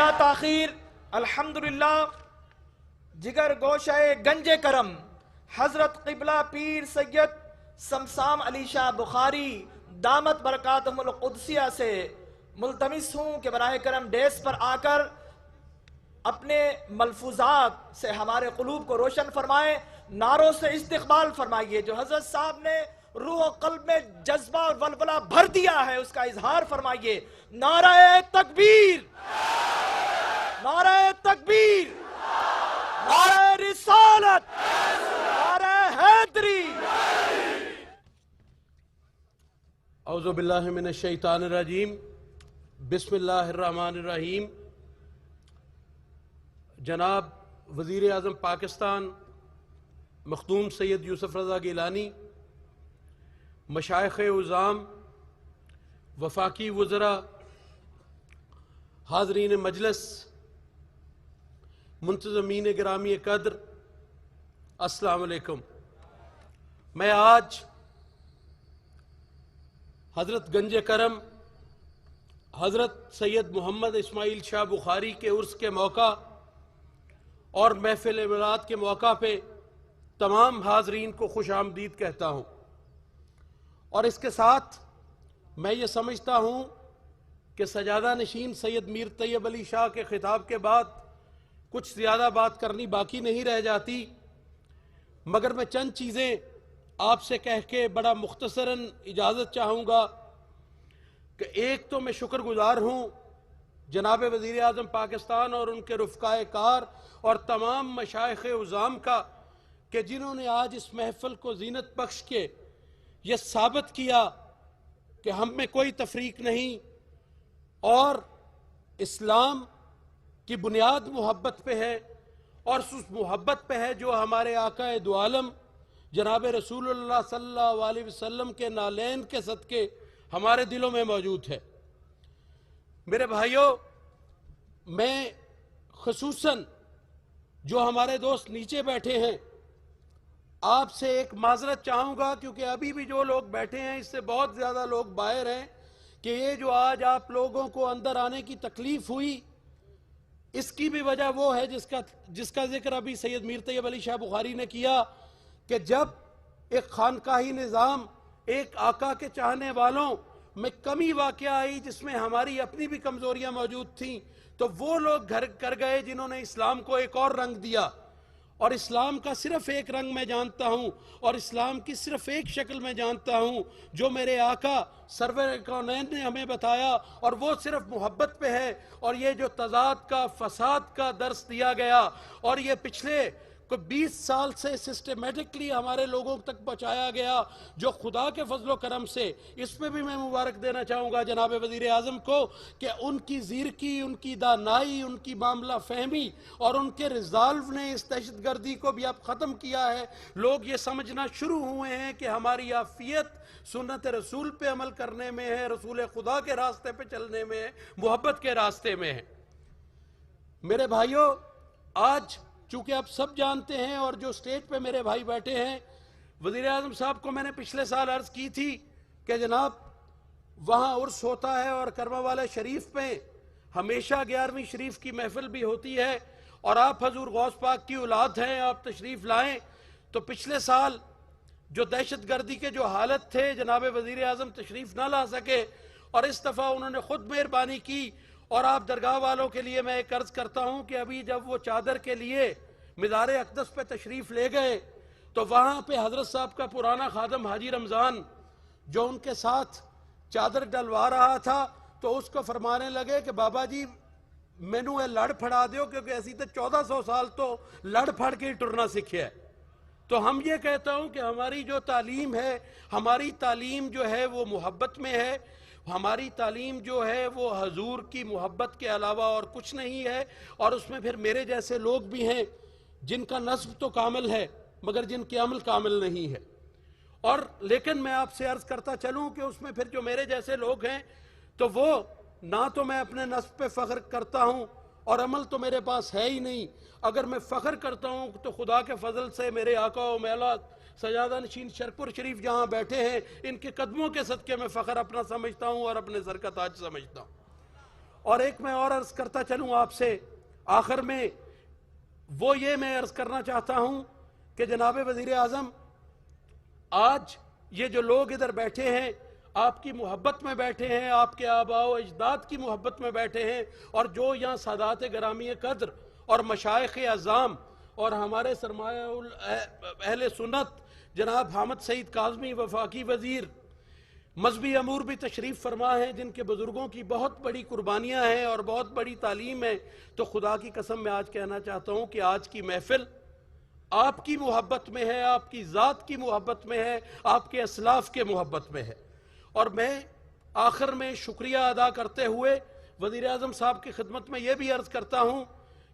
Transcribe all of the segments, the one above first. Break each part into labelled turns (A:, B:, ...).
A: بلا تاخیر الحمدللہ جگر گوشہ گنج کرم حضرت قبلہ پیر سید سمسام علی شاہ بخاری دامت برکاتہم القدسیہ سے ملتمس ہوں کہ براہ کرم ڈیس پر آ کر اپنے ملفوظات سے ہمارے قلوب کو روشن فرمائیں، نعروں سے استقبال فرمائیے۔ جو حضرت صاحب نے روح و قلب میں جذبہ اور ولولہ بھر دیا ہے اس کا اظہار فرمائیے۔ نعرہ تکبیر، نعرہ تکبیر، نعرہ رسالت، نعرہ حیدری۔
B: اعوذ باللہ من الشیطان الرجیم، بسم اللہ الرحمن الرحیم۔ جناب وزیر اعظم پاکستان مخدوم سید یوسف رضا گیلانی، مشائخ عظام، وفاقی وزراء، حاضرین مجلس، منتظمین گرامی قدر، السلام علیکم۔ میں آج حضرت گنج کرم حضرت سید محمد اسماعیل شاہ بخاری کے عرس کے موقع اور محفل میلاد کے موقع پہ تمام حاضرین کو خوش آمدید کہتا ہوں، اور اس کے ساتھ میں یہ سمجھتا ہوں کہ سجادہ نشین سید میر طیب علی شاہ کے خطاب کے بعد کچھ زیادہ بات کرنی باقی نہیں رہ جاتی، مگر میں چند چیزیں آپ سے کہہ کے بڑا مختصراً اجازت چاہوں گا کہ ایک تو میں شکر گزار ہوں جناب وزیر اعظم پاکستان اور ان کے رفقائے کار اور تمام مشائخ عظام کا کہ جنہوں نے آج اس محفل کو زینت بخش کے یہ ثابت کیا کہ ہم میں کوئی تفریق نہیں اور اسلام کی بنیاد محبت پہ ہے، اور اس محبت پہ ہے جو ہمارے آقا دو عالم جناب رسول اللہ صلی اللہ علیہ وسلم کے نالین کے صدقے ہمارے دلوں میں موجود ہے۔ میرے بھائیوں، میں خصوصاً جو ہمارے دوست نیچے بیٹھے ہیں آپ سے ایک معذرت چاہوں گا، کیونکہ ابھی بھی جو لوگ بیٹھے ہیں اس سے بہت زیادہ لوگ باہر ہیں، کہ یہ جو آج آپ لوگوں کو اندر آنے کی تکلیف ہوئی اس کی بھی وجہ وہ ہے جس کا ذکر ابھی سید میر طیب علی شاہ بخاری نے کیا، کہ جب ایک خانقاہی نظام ایک آقا کے چاہنے والوں میں کمی واقع آئی جس میں ہماری اپنی بھی کمزوریاں موجود تھیں، تو وہ لوگ گھر کر گئے جنہوں نے اسلام کو ایک اور رنگ دیا، اور اسلام کا صرف ایک رنگ میں جانتا ہوں اور اسلام کی صرف ایک شکل میں جانتا ہوں جو میرے آقا سرور کونین نے ہمیں بتایا، اور وہ صرف محبت پہ ہے۔ اور یہ جو تضاد کا فساد کا درس دیا گیا اور یہ پچھلے 20 سال سے سسٹمیٹکلی ہمارے لوگوں تک پہنچایا گیا، جو خدا کے فضل و کرم سے اس میں بھی میں مبارک دینا چاہوں گا جناب وزیر اعظم کو کہ ان کی زیرکی، ان کی دانائی، ان کی معاملہ فہمی اور ان کے ریزالو نے اس دہشت گردی کو بھی اب ختم کیا ہے۔ لوگ یہ سمجھنا شروع ہوئے ہیں کہ ہماری عافیت سنت رسول پہ عمل کرنے میں ہے، رسول خدا کے راستے پہ چلنے میں ہے، محبت کے راستے میں ہے۔ میرے بھائیوں، آج چونکہ آپ سب جانتے ہیں اور جو سٹیج پہ میرے بھائی بیٹھے ہیں، وزیر اعظم صاحب کو میں نے پچھلے سال عرض کی تھی کہ جناب وہاں عرس ہوتا ہے اور کرما والے شریف پہ ہمیشہ 11ویں شریف کی محفل بھی ہوتی ہے، اور آپ حضور غوث پاک کی اولاد ہیں، آپ تشریف لائیں۔ تو پچھلے سال جو دہشت گردی کے جو حالت تھے جناب وزیر اعظم تشریف نہ لا سکے، اور اس دفعہ انہوں نے خود مہربانی کی، اور آپ درگاہ والوں کے لیے میں ایک عرض کرتا ہوں کہ ابھی جب وہ چادر کے لیے مزار اقدس پہ تشریف لے گئے تو وہاں پہ حضرت صاحب کا پرانا خادم حاجی رمضان جو ان کے ساتھ چادر ڈلوا رہا تھا تو اس کو فرمانے لگے کہ بابا جی مینو اے لڑ پھڑا دیو، کیونکہ ایسی تو 1400 سال تو لڑ پھڑ کے ہی ٹرنا سیکھے ہے۔ تو ہم یہ کہتا ہوں کہ ہماری جو تعلیم ہے، ہماری تعلیم جو ہے وہ محبت میں ہے، ہماری تعلیم جو ہے وہ حضور کی محبت کے علاوہ اور کچھ نہیں ہے، اور اس میں پھر میرے جیسے لوگ بھی ہیں جن کا نسب تو کامل ہے مگر جن کے عمل کامل نہیں ہے۔ اور لیکن میں آپ سے عرض کرتا چلوں کہ اس میں پھر جو میرے جیسے لوگ ہیں تو وہ نہ تو میں اپنے نسب پہ فخر کرتا ہوں اور عمل تو میرے پاس ہے ہی نہیں۔ اگر میں فخر کرتا ہوں تو خدا کے فضل سے میرے آقا و مولا سجادہ نشین شرپور شریف جہاں بیٹھے ہیں ان کے قدموں کے صدقے میں فخر اپنا سمجھتا ہوں اور اپنے سر کا تاج سمجھتا ہوں۔ اور ایک میں اور عرض کرتا چلوں آپ سے آخر میں، وہ یہ میں عرض کرنا چاہتا ہوں کہ جناب وزیر اعظم، آج یہ جو لوگ ادھر بیٹھے ہیں آپ کی محبت میں بیٹھے ہیں، آپ کے آباء و اجداد کی محبت میں بیٹھے ہیں، اور جو یہاں سادات گرامی قدر اور مشائخ اعظام اور ہمارے سرمایہ اہل سنت جناب حامد سعید کاظمی وفاقی وزیر مذہبی امور بھی تشریف فرما ہیں، جن کے بزرگوں کی بہت بڑی قربانیاں ہیں اور بہت بڑی تعلیم ہے، تو خدا کی قسم میں آج کہنا چاہتا ہوں کہ آج کی محفل آپ کی محبت میں ہے، آپ کی ذات کی محبت میں ہے، آپ کے اسلاف کے محبت میں ہے۔ اور میں آخر میں شکریہ ادا کرتے ہوئے وزیر اعظم صاحب کی خدمت میں یہ بھی عرض کرتا ہوں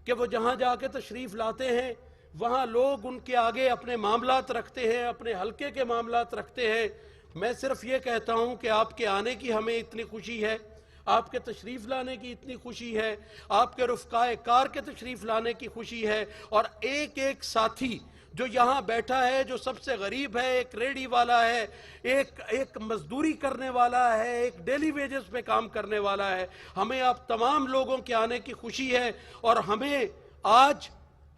B: کہ وہ جہاں جا کے تشریف لاتے ہیں وہاں لوگ ان کے آگے اپنے معاملات رکھتے ہیں، اپنے حلقے کے معاملات رکھتے ہیں۔ میں صرف یہ کہتا ہوں کہ آپ کے آنے کی ہمیں اتنی خوشی ہے، آپ کے تشریف لانے کی اتنی خوشی ہے، آپ کے رفقائے کار کے تشریف لانے کی خوشی ہے، اور ایک ایک ساتھی جو یہاں بیٹھا ہے، جو سب سے غریب ہے، ایک ریڑھی والا ہے، ایک مزدوری کرنے والا ہے، ایک ڈیلی ویجز پہ کام کرنے والا ہے، ہمیں آپ تمام لوگوں کے آنے کی خوشی ہے۔ اور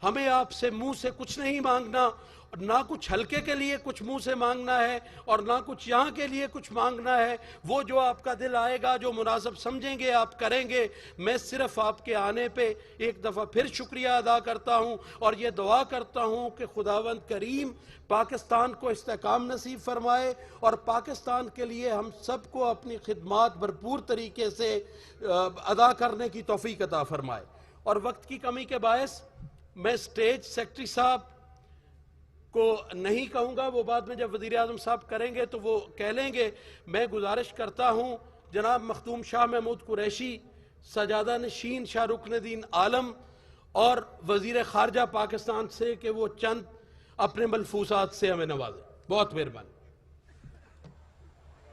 B: ہمیں آپ سے منہ سے کچھ نہیں مانگنا، نہ کچھ حلقے کے لیے کچھ منہ سے مانگنا ہے اور نہ کچھ یہاں کے لیے کچھ مانگنا ہے، وہ جو آپ کا دل آئے گا، جو مناسب سمجھیں گے آپ کریں گے۔ میں صرف آپ کے آنے پہ ایک دفعہ پھر شکریہ ادا کرتا ہوں اور یہ دعا کرتا ہوں کہ خداوند کریم پاکستان کو استحکام نصیب فرمائے اور پاکستان کے لیے ہم سب کو اپنی خدمات بھرپور طریقے سے ادا کرنے کی توفیق عطا فرمائے۔ اور وقت کی کمی کے باعث میں اسٹیج سیکرٹری صاحب کو نہیں کہوں گا، وہ بعد میں جب وزیر اعظم صاحب کریں گے تو وہ کہہ لیں گے۔ میں گزارش کرتا ہوں جناب مختوم شاہ محمود قریشی، سجادہ نشین شاہ رکن الدین عالم اور وزیر خارجہ پاکستان سے کہ وہ چند اپنے ملفوظات سے ہمیں نوازیں۔ بہت مہربانی۔